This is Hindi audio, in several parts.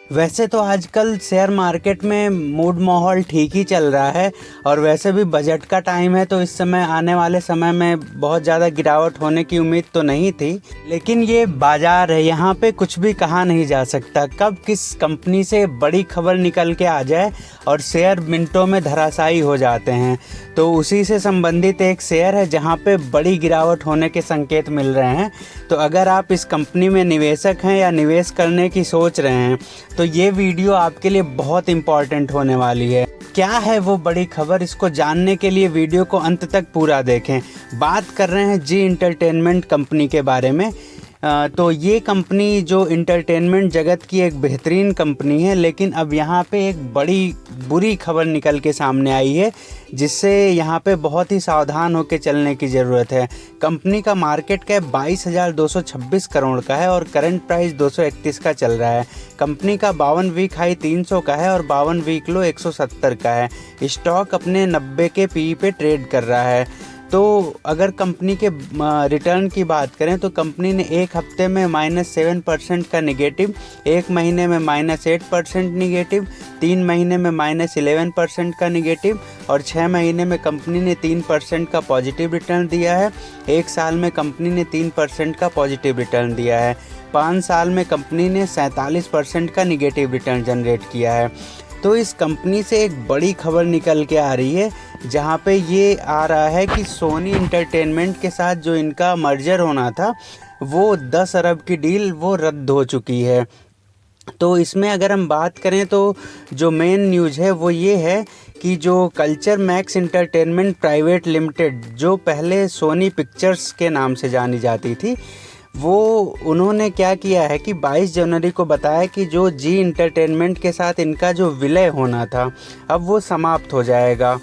वैसे तो आजकल शेयर मार्केट में मूड माहौल ठीक ही चल रहा है और वैसे भी बजट का टाइम है, तो इस समय आने वाले समय में बहुत ज़्यादा गिरावट होने की उम्मीद तो नहीं थी। लेकिन ये बाज़ार है, यहाँ पे कुछ भी कहा नहीं जा सकता, कब किस कंपनी से बड़ी खबर निकल के आ जाए और शेयर मिनटों में धराशायी हो जाते हैं। तो उसी से संबंधित एक शेयर है जहाँ पे बड़ी गिरावट होने के संकेत मिल रहे हैं। तो अगर आप इस कंपनी में निवेशक हैं या निवेश करने की सोच रहे हैं तो ये वीडियो आपके लिए बहुत इम्पॉर्टेंट होने वाली है। क्या है वो बड़ी खबर, इसको जानने के लिए वीडियो को अंत तक पूरा देखें। बात कर रहे हैं जी एंटरटेनमेंट कंपनी के बारे में। तो ये कंपनी जो इंटरटेनमेंट जगत की एक बेहतरीन कंपनी है, लेकिन अब यहाँ पे एक बड़ी बुरी खबर निकल के सामने आई है जिससे यहाँ पे बहुत ही सावधान होकर चलने की ज़रूरत है। कंपनी का मार्केट कैप 22,226 करोड़ का है और करंट प्राइस 231 का चल रहा है। कंपनी का 52 वीक हाई 300 का है और 52 वीक लो 170 का है। स्टॉक अपने 90 के पीई पे ट्रेड कर रहा है। तो अगर कंपनी के रिटर्न की बात करें तो कंपनी ने एक हफ्ते में -7% का निगेटिव, एक महीने में -8% निगेटिव, 3 महीने में -11% का निगेटिव और 6 महीने में कंपनी ने 3% का पॉजिटिव रिटर्न दिया है। एक साल में कंपनी ने 3% का पॉजिटिव रिटर्न दिया है। 5 साल में कंपनी ने 47% का निगेटिव रिटर्न जनरेट किया है। तो इस कंपनी से एक बड़ी खबर निकल के आ रही है जहाँ पे ये आ रहा है कि सोनी इंटरटेनमेंट के साथ जो इनका मर्जर होना था वो 10 अरब की डील वो रद्द हो चुकी है। तो इसमें अगर हम बात करें तो जो मेन न्यूज़ है वो ये है कि जो culture max entertainment private limited, जो पहले सोनी पिक्चर्स के नाम से जानी जाती थी, वो उन्होंने क्या किया है कि 22 जनवरी को बताया कि जो जी इंटरटेनमेंट के साथ इनका जो विलय होना था अब वो समाप्त हो जाएगा।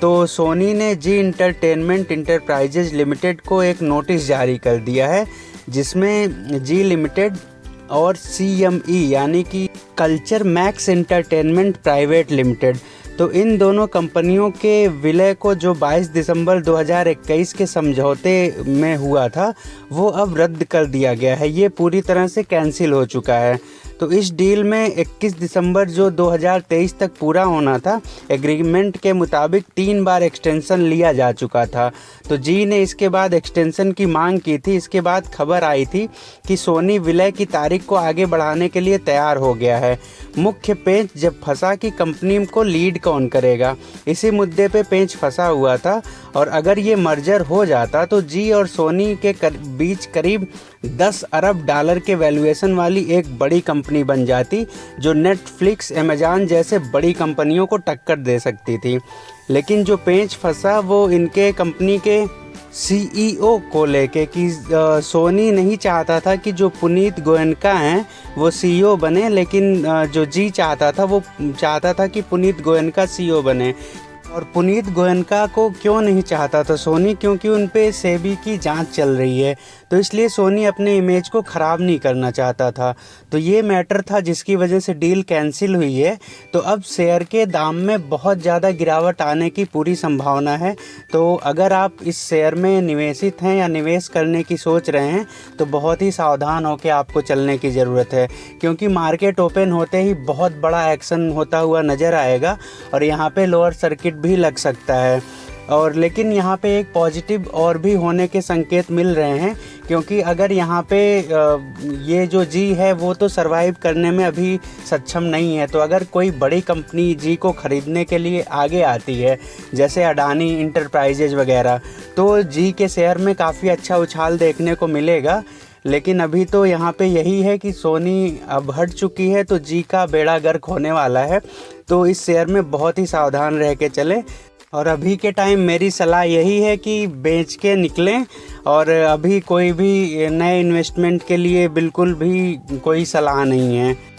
तो सोनी ने जी इंटरटेनमेंट इंटरप्राइजेज लिमिटेड को एक नोटिस जारी कर दिया है जिसमें जी लिमिटेड और CME यानी कि culture max entertainment private limited, तो इन दोनों कंपनियों के विलय को जो 22 दिसंबर 2021 के समझौते में हुआ था वो अब रद्द कर दिया गया है। ये पूरी तरह से कैंसिल हो चुका है। तो इस डील में 21 दिसंबर जो 2023 तक पूरा होना था, एग्रीमेंट के मुताबिक 3 बार एक्सटेंशन लिया जा चुका था। तो जी ने इसके बाद एक्सटेंशन की मांग की थी। इसके बाद खबर आई थी कि सोनी विलय की तारीख को आगे बढ़ाने के लिए तैयार हो गया है। मुख्य पेंच जब फंसा कि कंपनी को लीड कौन करेगा, इसी मुद्दे पे पेंच फंसा हुआ था। और अगर ये मर्जर हो जाता तो जी और सोनी के बीच करीब 10 अरब डॉलर के वैल्यूएशन वाली एक बड़ी कंपनी बन जाती जो नेटफ्लिक्स, अमेज़न जैसे बड़ी कंपनियों को टक्कर दे सकती थी। लेकिन जो पेंच फंसा वो इनके कंपनी के CEO को लेके कि सोनी नहीं चाहता था कि जो पुनीत गोयनका हैं वो CEO बने, लेकिन जो जी चाहता था वो चाहता था कि पुनीत गोयनका CEO बने। और पुनीत गोयनका को क्यों नहीं चाहता था सोनी, क्योंकि उन पे सेबी की जांच चल रही है, तो इसलिए सोनी अपने इमेज को ख़राब नहीं करना चाहता था। तो ये मैटर था जिसकी वजह से डील कैंसिल हुई है। तो अब शेयर के दाम में बहुत ज़्यादा गिरावट आने की पूरी संभावना है। तो अगर आप इस शेयर में निवेशित हैं या निवेश करने की सोच रहे हैं तो बहुत ही सावधान होकर आपको चलने की ज़रूरत है, क्योंकि मार्केट ओपन होते ही बहुत बड़ा एक्शन होता हुआ नज़र आएगा और यहाँ पे लोअर सर्किट भी लग सकता है। और लेकिन यहाँ पे एक पॉजिटिव और भी होने के संकेत मिल रहे हैं, क्योंकि अगर यहाँ पे ये जो जी है वो तो सरवाइव करने में अभी सक्षम नहीं है। तो अगर कोई बड़ी कंपनी जी को ख़रीदने के लिए आगे आती है जैसे अडानी इंटरप्राइजेज वगैरह, तो जी के शेयर में काफ़ी अच्छा उछाल देखने को मिलेगा। लेकिन अभी तो यहाँ पे यही है कि सोनी अब हट चुकी है तो जी का बेड़ा गर्क होने वाला है। तो इस शेयर में बहुत ही सावधान रह के चलें। और अभी के टाइम मेरी सलाह यही है कि बेच के निकलें और अभी कोई भी नए इन्वेस्टमेंट के लिए बिल्कुल भी कोई सलाह नहीं है।